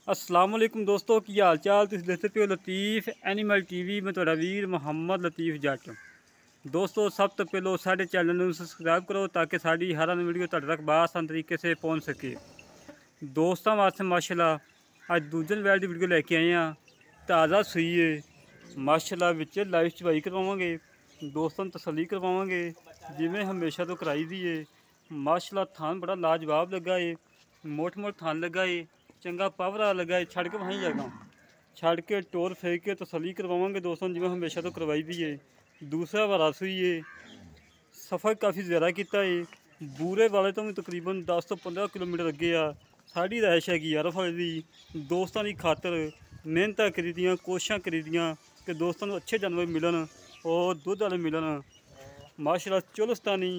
अस्सलाम वालेकुम दोस्तों की हाल चाल। तुम देखते पे हो लतीफ़ एनिमल टीवी में तुहाडा वीर मुहम्मद लतीफ़ जट। दोस्तों सब तो पहलो साडे चैनल में सबसक्राइब करो ताकि साड़ी हर वीडियो तुहाडे तक बआसान तरीके से पहुँच सके। दोस्तों वास्ते माशाल्लाह अज दूजन वैल की वीडियो लैके आए हैं। ताज़ा सूई है माशाल्लाह, विच लाइव चवाई करवावांगे, दोस्तों तसली करवावांगे जिमें हमेशा तो कराई दी है। माशाल्लाह थान बड़ा लाजवाब लगा है, मोट थान लगा है, चंगा पावर आ लगा है। छड़ के वहीं जाएगा, छड़ के टोर फेंक के तसली करवावांगे दोस्तों जिमें हमेशा तो करवाई दी है। दूसरा वारा सूई है, सफ़र काफ़ी ज़्यादा किया है। बूरे वाले तो भी तकरीबन 10 तो 15 किलोमीटर अगे आ साड़ी रैश हैगी यार फली दोस्तों की खातर मेहनत करी दियाँ, कोशिशां करी दियाँ कि दोस्तों को अच्छे जानवर मिलन और दुध वाले मिलन। माशाल्लाह चोलस्तानी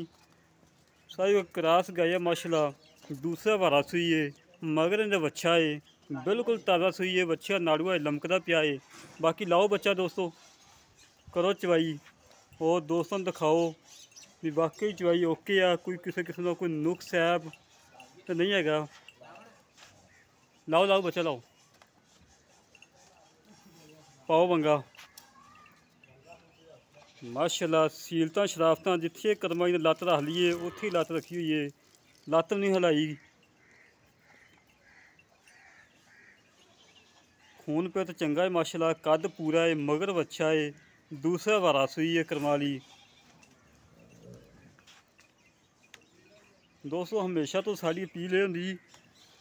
सारी क्रास गाय है माशाल्लाह। दूसरा वारा सूई है, मगर इन्हें बच्चा है, बिल्कुल ताज़ा सूई है, बच्चा नाड़ुआ है, लमकदा पिया है। बाकी लाओ बच्चा दोस्तों, करो चवाई और दोस्तों दिखाओ भी वाकई चवाई ओके आ, कोई किसी किस्म का कोई नुक्स ऐब तो नहीं है। लाओ लाओ बच्चा लाओ, पाओ मंगा। माशाल्लाह सीलतां शराफतां जिथे कदमां ने लत्त रख ली है उत्थे ही लत्त रखी हुई है, लत्त नहीं हिलाई। खून पे तो चंगा है माशाल्लाह, कद पूरा है, मगर बच्चा है। दूसरा वारा सूई है करमाली। दोस्तों हमेशा तो साड़ी अपील ये होंगी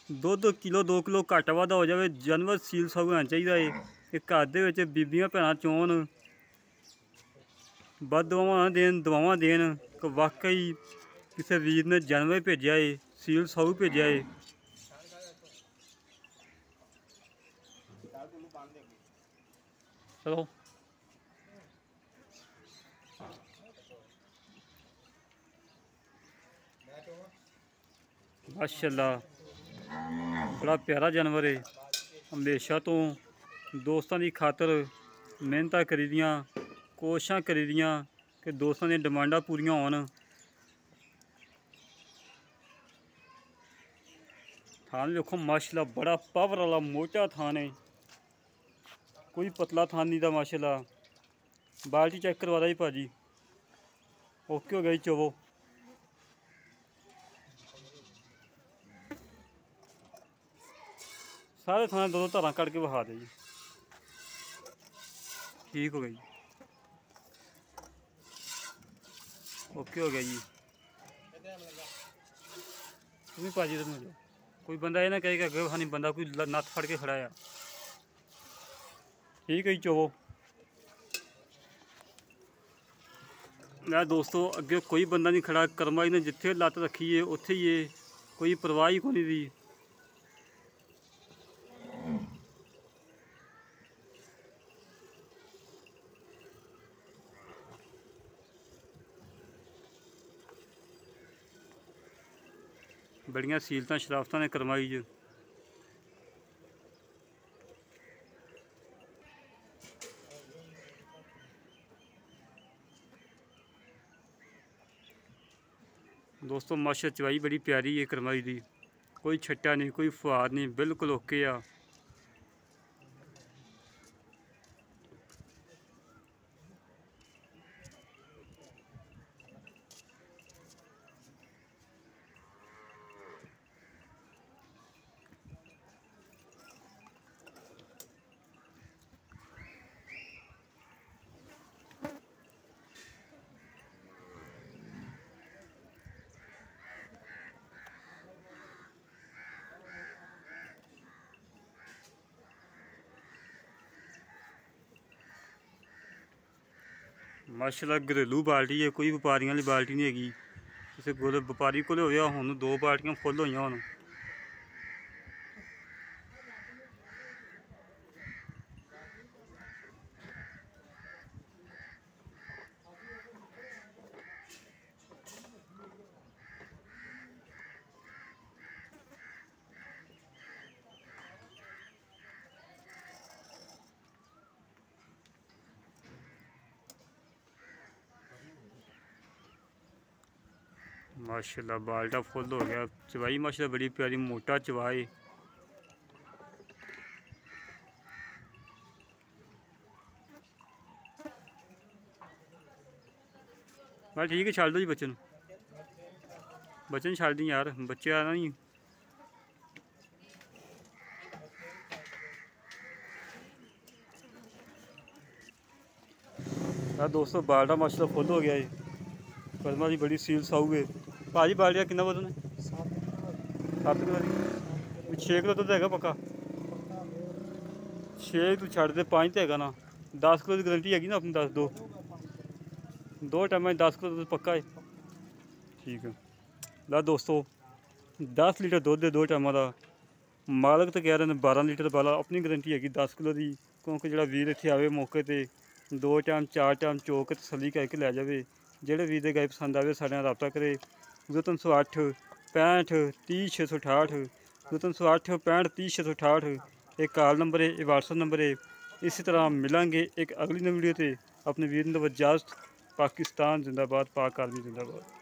दुध किलो 2 किलो घट वाधा हो जाए, जानवर सील सब होना चाहिए है कि घर दे बीबियां भैन चोन बद दवावां ना देन, दवावां देन कि वाकई किसी वीर ने जानवर भेजा है, सील साऊ भेजा है। चलो माशाल्लाह बड़ा प्यारा जानवर है। हमेशा तो दोस्तों की खातर मेहनत करी दियाँ, कोशिशां करी दियाँ कि दोस्तों दी डिमांडा पूरियां होन। थान देखो माशाल्लाह बड़ा पावर वाला मोटा थान है, कोई पतला थान नहीं था माशाल्लाह। बाल्टी चेक करवा दा जी भाजी, ओके हो गया जी चोवो। सारे थाने दो धारा कट के विखा दे जी, ठीक हो गया जी, ओके हो गया जी। तुम भाजी तो मिलो, कोई बंदा ये ना कहे कि अगे खानी बंदा कोई नत्थ फड़ के खड़ा है। ठीक है जी चोवो। मैं दोस्तों अगे कोई बंदा नहीं खड़ा, कर्मा ने जिथे लत्त रखी है उत्थे ही है, कोई परवाह ही कोनी दी। बड़ियां सीलतां शराफतां ने करमाई च। दोस्तों माशा चवाई बड़ी प्यारी है करमाई दी, कोई छट्टा नहीं, कोई फुहार नहीं, बिल्कुल ओके आ। माशाल्लाह घरेलू बाल्टी है, कोई व्यापारियों वाली बाल्टी नहीं हैगी। किसी को व्यापारी को होया हुण 2 बाल्टियां फुल होईयां हुण। माशाल्लाह बाल्टा फुल हो गया। चवाई माशाल्लाह बड़ी प्यारी मोटा चवाई। बस ठीक है, छड़ दो जी बच्चे नहीं छड़ दी यार, बच्चे आना नहीं। यार दोस्तों बाल्टा माशाल्लाह फुल हो गया है, कदमा जी बड़ी सील साऊ है। भाजी बाल्टिया कितना वजन है? 7 किलो की। 6 किलो तो है पक्का? 6 तू छड़ दे, 5 तो है ना। 10 किलो की गारंटी हैगी ना अपनी? 10 दो टाइम 10 किलो तो पक्का है। ठीक है ला दोस्तों 10 लीटर दुध है 2 टाइम का। मालक तो कह रहे हैं 12 लीटर वाला, अपनी गारंटी हैगी 10 किलो की। क्योंकि जो वीर इतने आए मौके पर 2 टाइम 4 टाइम चो के तसली करके लै जाए। जोड़े वीर के गाय पसंद आए साढ़े रबता करे। 0308 65 30 668, 0308 65 30 668 एक कॉल नंबर है, ये व्हाट्सअप नंबर है। इसी तरह मिलेंगे एक अगली नई वीडियो से। अपने वीर इजाज़त। पाकिस्तान जिंदाबाद, पाक आर्मी जिंदाबाद।